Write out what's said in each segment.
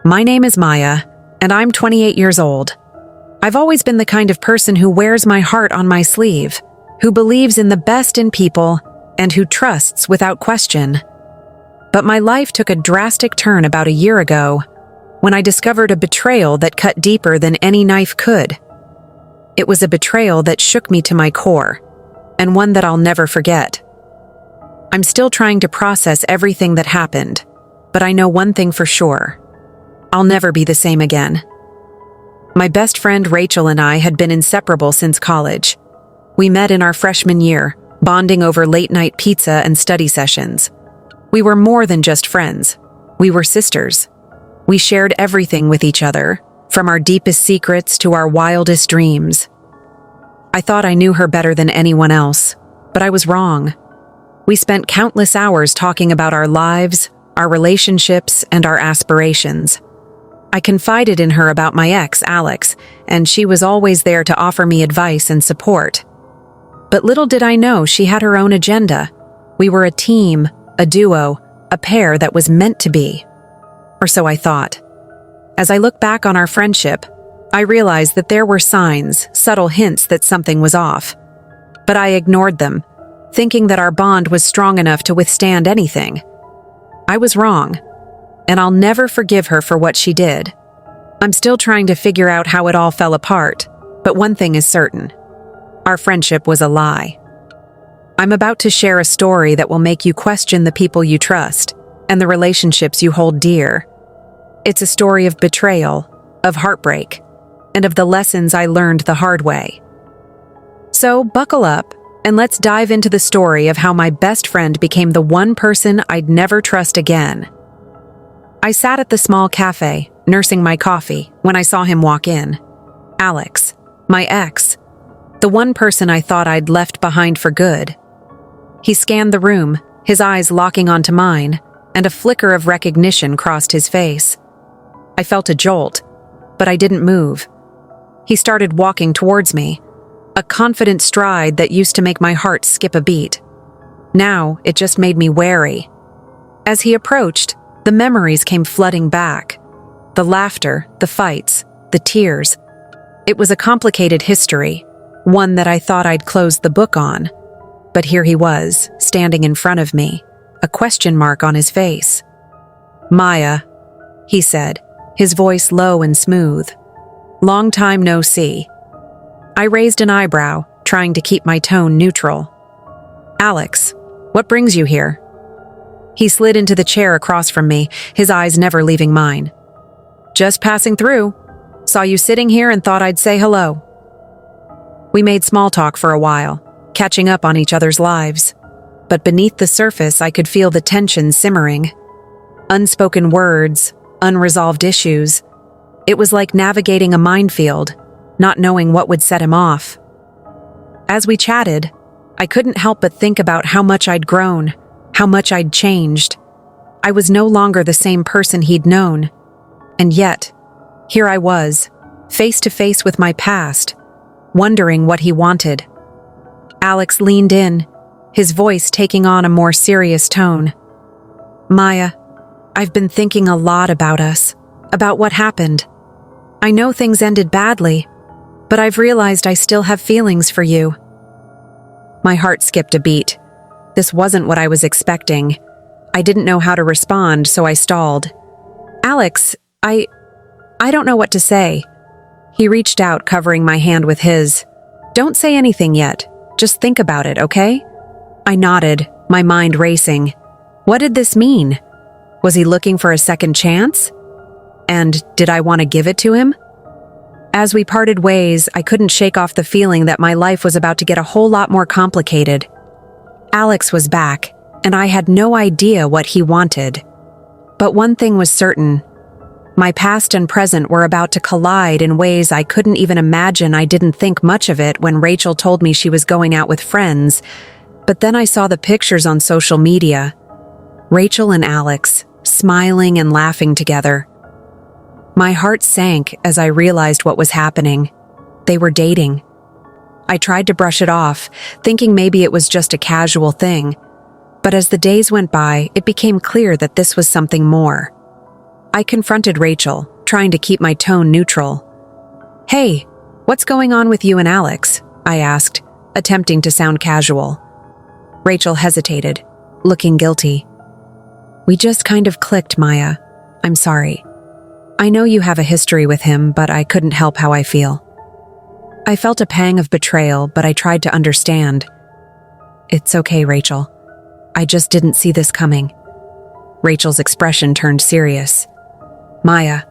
My name is Maya, and I'm 28 years old. I've always been the kind of person who wears my heart on my sleeve, who believes in the best in people, and who trusts without question. But my life took a drastic turn about a year ago, when I discovered a betrayal that cut deeper than any knife could. It was a betrayal that shook me to my core, and one that I'll never forget. I'm still trying to process everything that happened, but I know one thing for sure. I'll never be the same again. My best friend Rachel and I had been inseparable since college. We met in our freshman year, bonding over late-night pizza and study sessions. We were more than just friends. We were sisters. We shared everything with each other, from our deepest secrets to our wildest dreams. I thought I knew her better than anyone else, but I was wrong. We spent countless hours talking about our lives, our relationships, and our aspirations. I confided in her about my ex, Alex, and she was always there to offer me advice and support. But little did I know she had her own agenda. We were a team, a duo, a pair that was meant to be. Or so I thought. As I look back on our friendship, I realized that there were signs, subtle hints that something was off. But I ignored them, thinking that our bond was strong enough to withstand anything. I was wrong, and I'll never forgive her for what she did. I'm still trying to figure out how it all fell apart, but one thing is certain. Our friendship was a lie. I'm about to share a story that will make you question the people you trust and the relationships you hold dear. It's a story of betrayal, of heartbreak, and of the lessons I learned the hard way. So buckle up and let's dive into the story of how my best friend became the one person I'd never trust again. I sat at the small cafe, nursing my coffee, when I saw him walk in. Alex, my ex, the one person I thought I'd left behind for good. He scanned the room, his eyes locking onto mine, and a flicker of recognition crossed his face. I felt a jolt, but I didn't move. He started walking towards me, a confident stride that used to make my heart skip a beat. Now, it just made me wary. As he approached, the memories came flooding back. The laughter, the fights, the tears. It was a complicated history, one that I thought I'd closed the book on. But here he was, standing in front of me, a question mark on his face. "Maya," he said, his voice low and smooth. "Long time no see." I raised an eyebrow, trying to keep my tone neutral. "Alex, what brings you here?" He slid into the chair across from me, his eyes never leaving mine. "Just passing through. Saw you sitting here and thought I'd say hello." We made small talk for a while, catching up on each other's lives. But beneath the surface, I could feel the tension simmering. Unspoken words, unresolved issues. It was like navigating a minefield, not knowing what would set him off. As we chatted, I couldn't help but think about how much I'd grown, how much I'd changed. I was no longer the same person he'd known. And yet, here I was, face to face with my past, wondering what he wanted. Alex leaned in, his voice taking on a more serious tone. "Maya, I've been thinking a lot about us, about what happened. I know things ended badly, but I've realized I still have feelings for you." My heart skipped a beat. This wasn't what I was expecting. I didn't know how to respond, so I stalled. "Alex, I don't know what to say." He reached out, covering my hand with his. "Don't say anything yet. Just think about it, okay?" I nodded, my mind racing. What did this mean? Was he looking for a second chance? And did I want to give it to him? As we parted ways, I couldn't shake off the feeling that my life was about to get a whole lot more complicated. Alex was back, and I had no idea what he wanted. But one thing was certain. My past and present were about to collide in ways I couldn't even imagine. I didn't think much of it when Rachel told me she was going out with friends, but then I saw the pictures on social media. Rachel and Alex, smiling and laughing together. My heart sank as I realized what was happening. They were dating. I tried to brush it off, thinking maybe it was just a casual thing. But as the days went by, it became clear that this was something more. I confronted Rachel, trying to keep my tone neutral. "Hey, what's going on with you and Alex?" I asked, attempting to sound casual. Rachel hesitated, looking guilty. "We just kind of clicked, Maya. I'm sorry. I know you have a history with him, but I couldn't help how I feel." I felt a pang of betrayal, but I tried to understand. "It's okay, Rachel. I just didn't see this coming." Rachel's expression turned serious. "Maya,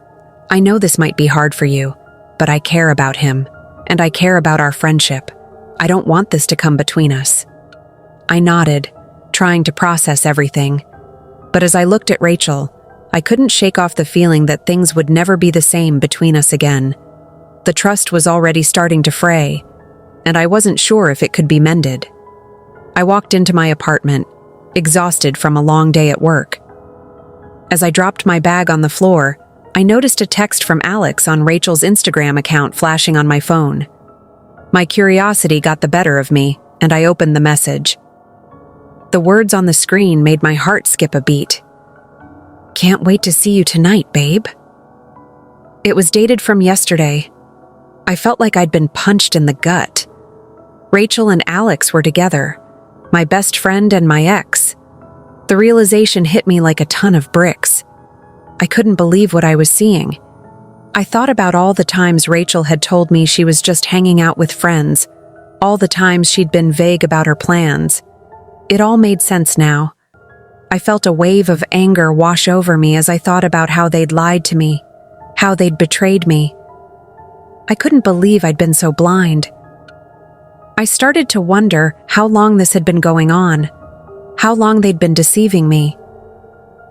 I know this might be hard for you, but I care about him, and I care about our friendship. I don't want this to come between us." I nodded, trying to process everything. But as I looked at Rachel, I couldn't shake off the feeling that things would never be the same between us again. The trust was already starting to fray, and I wasn't sure if it could be mended. I walked into my apartment, exhausted from a long day at work. As I dropped my bag on the floor, I noticed a text from Alex on Rachel's Instagram account flashing on my phone. My curiosity got the better of me, and I opened the message. The words on the screen made my heart skip a beat. "Can't wait to see you tonight, babe." It was dated from yesterday. I felt like I'd been punched in the gut. Rachel and Alex were together, my best friend and my ex. The realization hit me like a ton of bricks. I couldn't believe what I was seeing. I thought about all the times Rachel had told me she was just hanging out with friends, all the times she'd been vague about her plans. It all made sense now. I felt a wave of anger wash over me as I thought about how they'd lied to me, how they'd betrayed me. I couldn't believe I'd been so blind. I started to wonder how long this had been going on, how long they'd been deceiving me.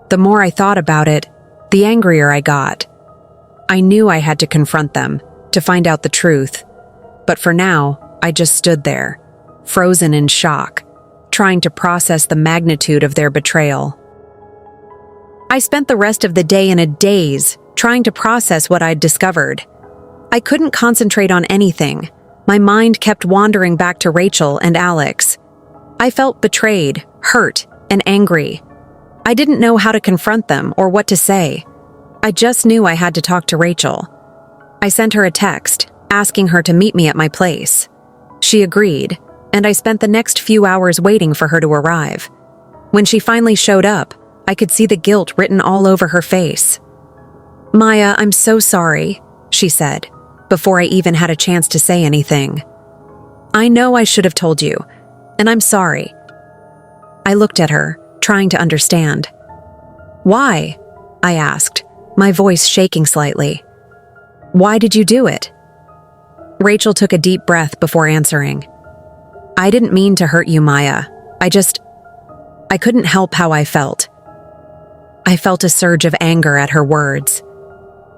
The more I thought about it, the angrier I got. I knew I had to confront them, to find out the truth. But for now, I just stood there, frozen in shock, trying to process the magnitude of their betrayal. I spent the rest of the day in a daze, trying to process what I'd discovered. I couldn't concentrate on anything. My mind kept wandering back to Rachel and Alex. I felt betrayed, hurt, and angry. I didn't know how to confront them or what to say. I just knew I had to talk to Rachel. I sent her a text, asking her to meet me at my place. She agreed, and I spent the next few hours waiting for her to arrive. When she finally showed up, I could see the guilt written all over her face. "Maya, I'm so sorry," she said, before I even had a chance to say anything. "I know I should have told you, and I'm sorry." I looked at her, trying to understand. "Why?" I asked, my voice shaking slightly. "Why did you do it?" Rachel took a deep breath before answering. "I didn't mean to hurt you, Maya. I couldn't help how I felt." I felt a surge of anger at her words.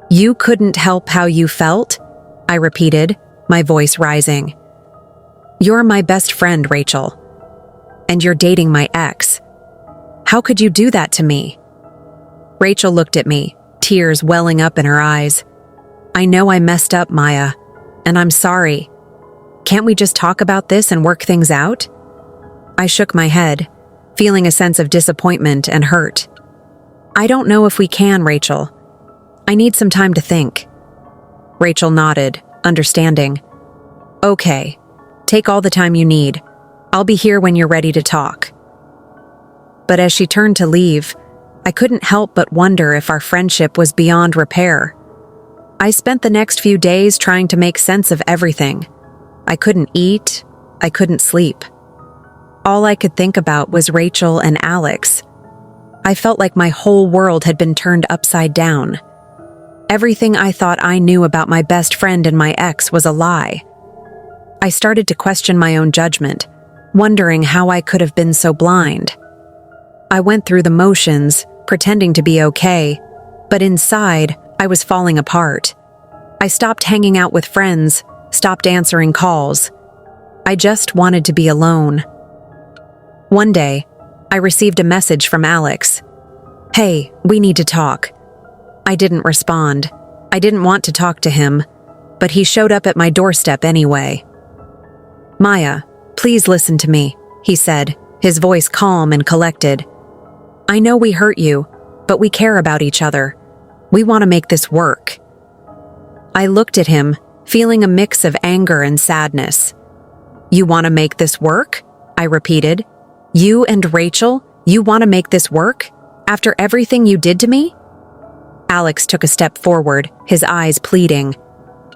"You couldn't help how you felt?" I repeated, my voice rising. "You're my best friend, Rachel. And you're dating my ex. How could you do that to me?" Rachel looked at me, tears welling up in her eyes. "I know I messed up, Maya, and I'm sorry. Can't we just talk about this and work things out?" I shook my head, feeling a sense of disappointment and hurt. "I don't know if we can, Rachel. I need some time to think." Rachel nodded, understanding. "Okay, take all the time you need. I'll be here when you're ready to talk." But as she turned to leave, I couldn't help but wonder if our friendship was beyond repair. I spent the next few days trying to make sense of everything. I couldn't eat, I couldn't sleep. All I could think about was Rachel and Alex. I felt like my whole world had been turned upside down. Everything I thought I knew about my best friend and my ex was a lie. I started to question my own judgment, wondering how I could have been so blind. I went through the motions, pretending to be okay, but inside, I was falling apart. I stopped hanging out with friends, stopped answering calls. I just wanted to be alone. One day, I received a message from Alex. "Hey, we need to talk." I didn't respond. I didn't want to talk to him, but he showed up at my doorstep anyway. "Maya, please listen to me," he said, his voice calm and collected. "I know we hurt you, but we care about each other. We want to make this work." I looked at him, feeling a mix of anger and sadness. "You want to make this work?" I repeated. "You and Rachel, you want to make this work? After everything you did to me?" Alex took a step forward, his eyes pleading.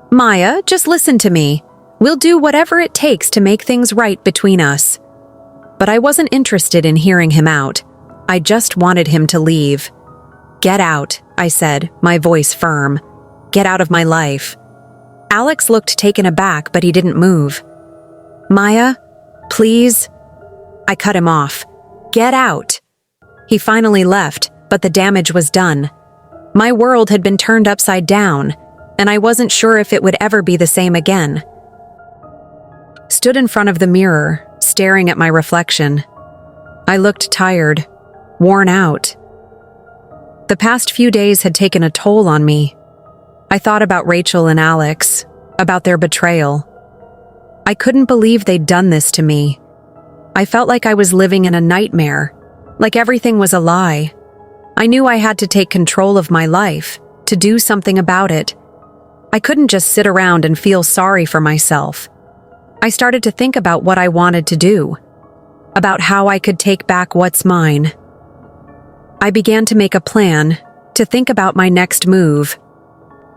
"Maya, just listen to me. We'll do whatever it takes to make things right between us." But I wasn't interested in hearing him out. I just wanted him to leave. "Get out," I said, my voice firm. "Get out of my life." Alex looked taken aback, but he didn't move. "Maya, please." I cut him off. "Get out." He finally left, but the damage was done. My world had been turned upside down, and I wasn't sure if it would ever be the same again. Stood in front of the mirror, staring at my reflection. I looked tired, worn out. The past few days had taken a toll on me. I thought about Rachel and Alex, about their betrayal. I couldn't believe they'd done this to me. I felt like I was living in a nightmare, like everything was a lie. I knew I had to take control of my life, to do something about it. I couldn't just sit around and feel sorry for myself. I started to think about what I wanted to do, about how I could take back what's mine. I began to make a plan, to think about my next move.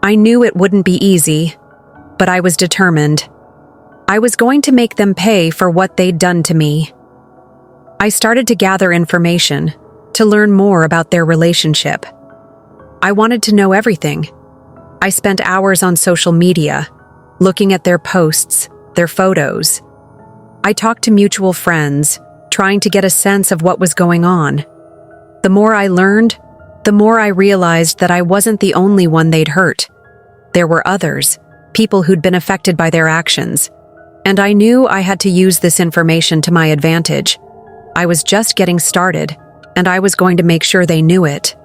I knew it wouldn't be easy, but I was determined. I was going to make them pay for what they'd done to me. I started to gather information, to learn more about their relationship. I wanted to know everything. I spent hours on social media, looking at their posts, their photos. I talked to mutual friends, trying to get a sense of what was going on. The more I learned, the more I realized that I wasn't the only one they'd hurt. There were others, people who'd been affected by their actions, and I knew I had to use this information to my advantage. I was just getting started, and I was going to make sure they knew it.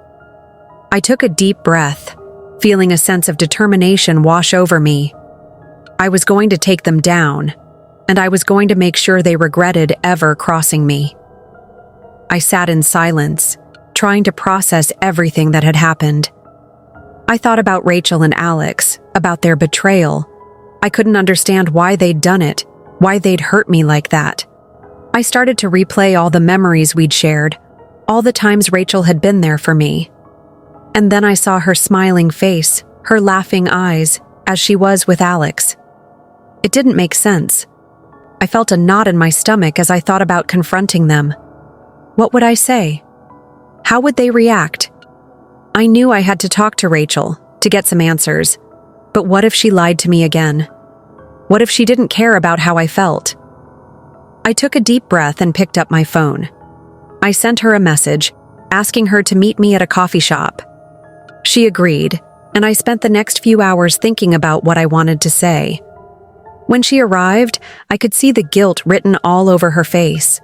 I took a deep breath, feeling a sense of determination wash over me. I was going to take them down, and I was going to make sure they regretted ever crossing me. I sat in silence, trying to process everything that had happened. I thought about Rachel and Alex, about their betrayal. I couldn't understand why they'd done it, why they'd hurt me like that. I started to replay all the memories we'd shared, all the times Rachel had been there for me. And then I saw her smiling face, her laughing eyes, as she was with Alex. It didn't make sense. I felt a knot in my stomach as I thought about confronting them. What would I say? How would they react? I knew I had to talk to Rachel to get some answers, but what if she lied to me again? What if she didn't care about how I felt? I took a deep breath and picked up my phone. I sent her a message, asking her to meet me at a coffee shop. She agreed, and I spent the next few hours thinking about what I wanted to say. When she arrived, I could see the guilt written all over her face.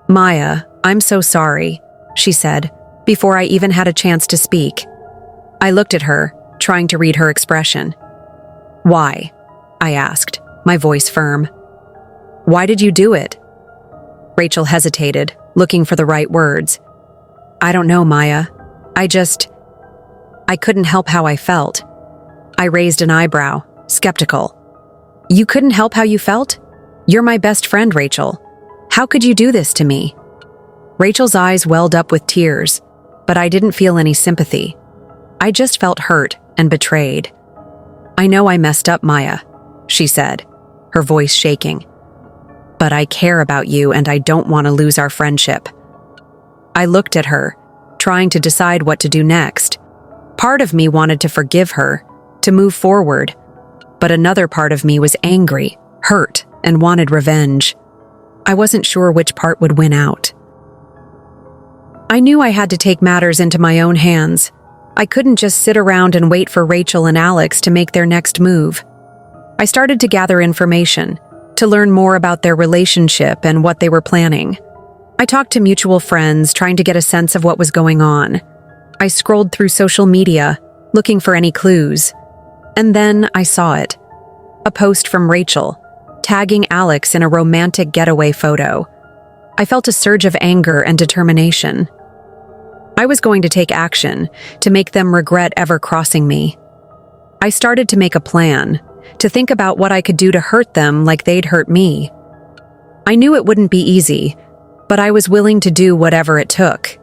"Maya, I'm so sorry," she said, before I even had a chance to speak. I looked at her, trying to read her expression. "Why?" I asked, my voice firm. "Why did you do it?" Rachel hesitated, looking for the right words. "I don't know, Maya. I couldn't help how I felt." I raised an eyebrow, skeptical. "You couldn't help how you felt? You're my best friend, Rachel. How could you do this to me?" Rachel's eyes welled up with tears, but I didn't feel any sympathy. I just felt hurt and betrayed. "I know I messed up, Maya," she said, her voice shaking. "But I care about you and I don't want to lose our friendship." I looked at her, trying to decide what to do next. Part of me wanted to forgive her, to move forward, but another part of me was angry, hurt, and wanted revenge. I wasn't sure which part would win out. I knew I had to take matters into my own hands. I couldn't just sit around and wait for Rachel and Alex to make their next move. I started to gather information, to learn more about their relationship and what they were planning. I talked to mutual friends, trying to get a sense of what was going on. I scrolled through social media, looking for any clues. And then I saw it. A post from Rachel, tagging Alex in a romantic getaway photo. I felt a surge of anger and determination. I was going to take action to make them regret ever crossing me. I started to make a plan, to think about what I could do to hurt them like they'd hurt me. I knew it wouldn't be easy, but I was willing to do whatever it took.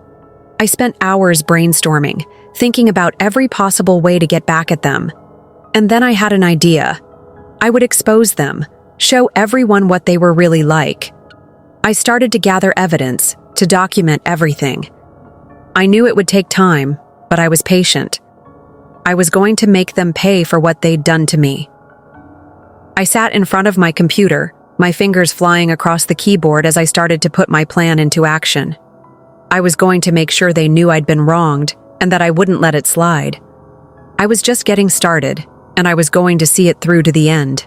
I spent hours brainstorming, thinking about every possible way to get back at them. And then I had an idea. I would expose them, show everyone what they were really like. I started to gather evidence, to document everything. I knew it would take time, but I was patient. I was going to make them pay for what they'd done to me. I sat in front of my computer, my fingers flying across the keyboard as I started to put my plan into action. I was going to make sure they knew I'd been wronged and that I wouldn't let it slide. I was just getting started, and I was going to see it through to the end.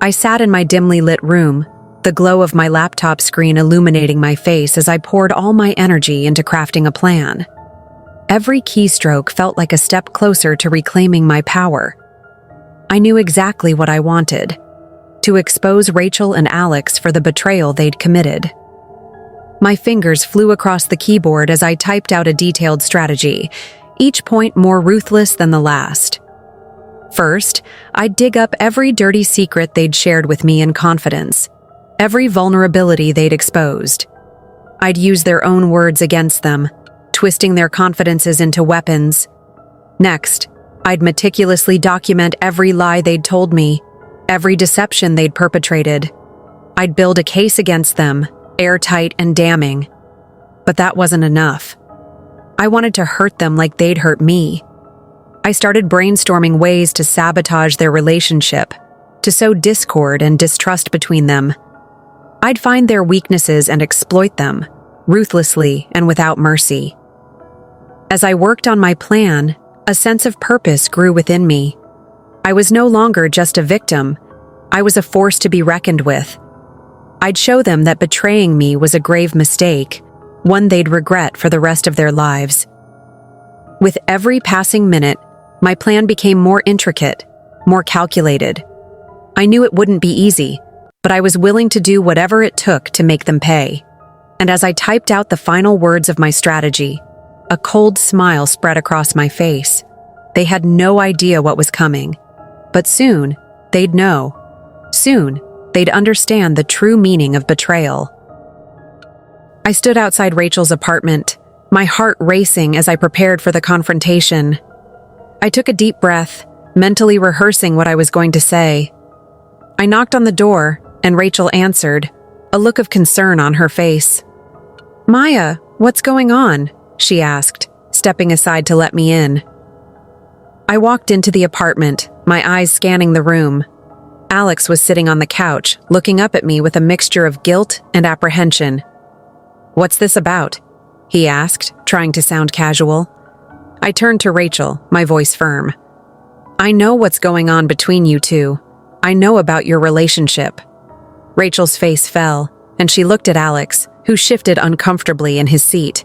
I sat in my dimly lit room, the glow of my laptop screen illuminating my face as I poured all my energy into crafting a plan. Every keystroke felt like a step closer to reclaiming my power. I knew exactly what I wanted: to expose Rachel and Alex for the betrayal they'd committed. My fingers flew across the keyboard as I typed out a detailed strategy, each point more ruthless than the last. First, I'd dig up every dirty secret they'd shared with me in confidence, every vulnerability they'd exposed. I'd use their own words against them, twisting their confidences into weapons. Next, I'd meticulously document every lie they'd told me, every deception they'd perpetrated. I'd build a case against them, airtight and damning. But that wasn't enough. I wanted to hurt them like they'd hurt me. I started brainstorming ways to sabotage their relationship, to sow discord and distrust between them. I'd find their weaknesses and exploit them, ruthlessly and without mercy. As I worked on my plan, a sense of purpose grew within me. I was no longer just a victim. I was a force to be reckoned with. I'd show them that betraying me was a grave mistake, one they'd regret for the rest of their lives. With every passing minute, my plan became more intricate, more calculated. I knew it wouldn't be easy, but I was willing to do whatever it took to make them pay. And as I typed out the final words of my strategy, a cold smile spread across my face. They had no idea what was coming. But soon, they'd know. Soon, they'd understand the true meaning of betrayal. I stood outside Rachel's apartment, my heart racing as I prepared for the confrontation. I took a deep breath, mentally rehearsing what I was going to say. I knocked on the door, and Rachel answered, a look of concern on her face. "Maya, what's going on?" she asked, stepping aside to let me in. I walked into the apartment, my eyes scanning the room. Alex was sitting on the couch, looking up at me with a mixture of guilt and apprehension. "What's this about?" he asked, trying to sound casual. I turned to Rachel, my voice firm. "I know what's going on between you two. I know about your relationship." Rachel's face fell, and she looked at Alex, who shifted uncomfortably in his seat.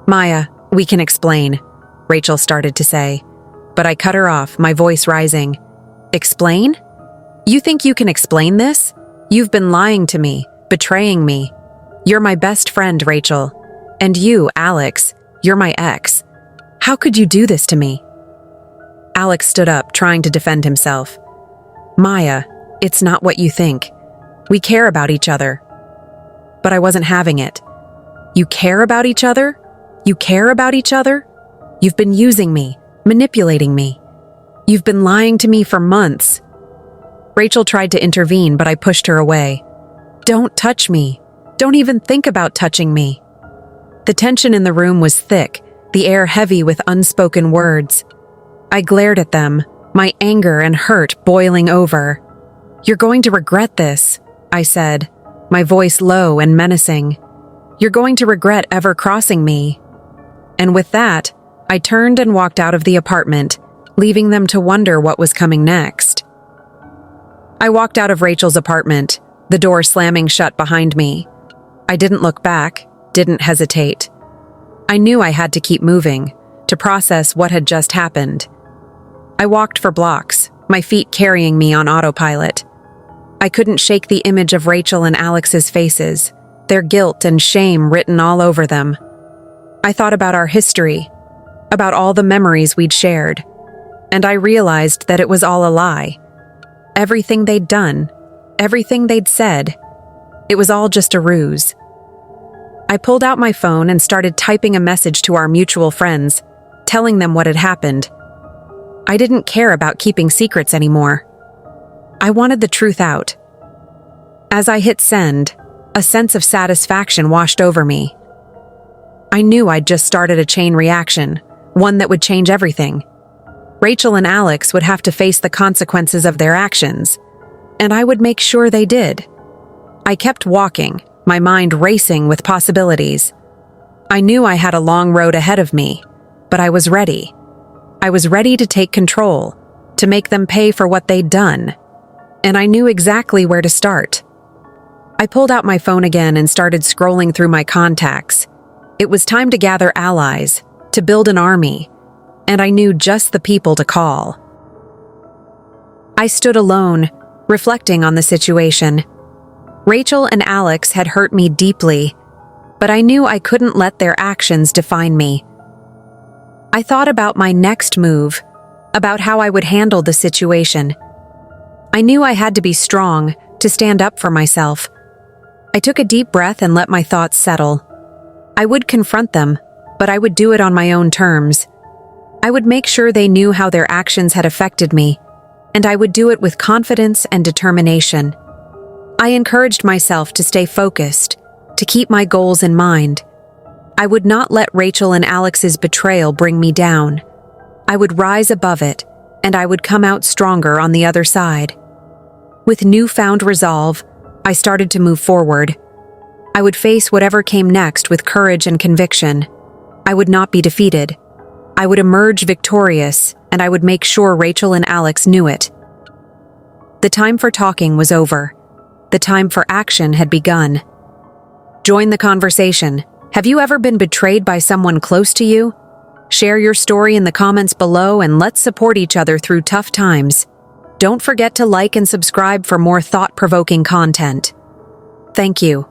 "Maya, we can explain," Rachel started to say. But I cut her off, my voice rising. "Explain? You think you can explain this? You've been lying to me, betraying me. You're my best friend, Rachel. And you, Alex, you're my ex. How could you do this to me?" Alex stood up, trying to defend himself. "Maya, it's not what you think. We care about each other." But I wasn't having it. "You care about each other? You care about each other? You've been using me, manipulating me. You've been lying to me for months." Rachel tried to intervene, but I pushed her away. "Don't touch me. Don't even think about touching me." The tension in the room was thick, the air heavy with unspoken words. I glared at them, my anger and hurt boiling over. "You're going to regret this," I said, my voice low and menacing. "You're going to regret ever crossing me." And with that, I turned and walked out of the apartment, leaving them to wonder what was coming next. I walked out of Rachel's apartment, the door slamming shut behind me. I didn't look back, didn't hesitate. I knew I had to keep moving, to process what had just happened. I walked for blocks, my feet carrying me on autopilot. I couldn't shake the image of Rachel and Alex's faces, their guilt and shame written all over them. I thought about our history, about all the memories we'd shared, and I realized that it was all a lie. Everything they'd done, everything they'd said, it was all just a ruse. I pulled out my phone and started typing a message to our mutual friends, telling them what had happened. I didn't care about keeping secrets anymore. I wanted the truth out. As I hit send, a sense of satisfaction washed over me. I knew I'd just started a chain reaction, one that would change everything. Rachel and Alex would have to face the consequences of their actions, and I would make sure they did. I kept walking, my mind racing with possibilities. I knew I had a long road ahead of me, but I was ready. I was ready to take control, to make them pay for what they'd done, and I knew exactly where to start. I pulled out my phone again and started scrolling through my contacts. It was time to gather allies, to build an army, and I knew just the people to call. I stood alone, reflecting on the situation. Rachel and Alex had hurt me deeply, but I knew I couldn't let their actions define me. I thought about my next move, about how I would handle the situation. I knew I had to be strong, to stand up for myself. I took a deep breath and let my thoughts settle. I would confront them, but I would do it on my own terms. I would make sure they knew how their actions had affected me, and I would do it with confidence and determination. I encouraged myself to stay focused, to keep my goals in mind. I would not let Rachel and Alex's betrayal bring me down. I would rise above it, and I would come out stronger on the other side. With newfound resolve, I started to move forward. I would face whatever came next with courage and conviction. I would not be defeated. I would emerge victorious, and I would make sure Rachel and Alex knew it. The time for talking was over. The time for action had begun. Join the conversation. Have you ever been betrayed by someone close to you? Share your story in the comments below and let's support each other through tough times. Don't forget to like and subscribe for more thought-provoking content. Thank you.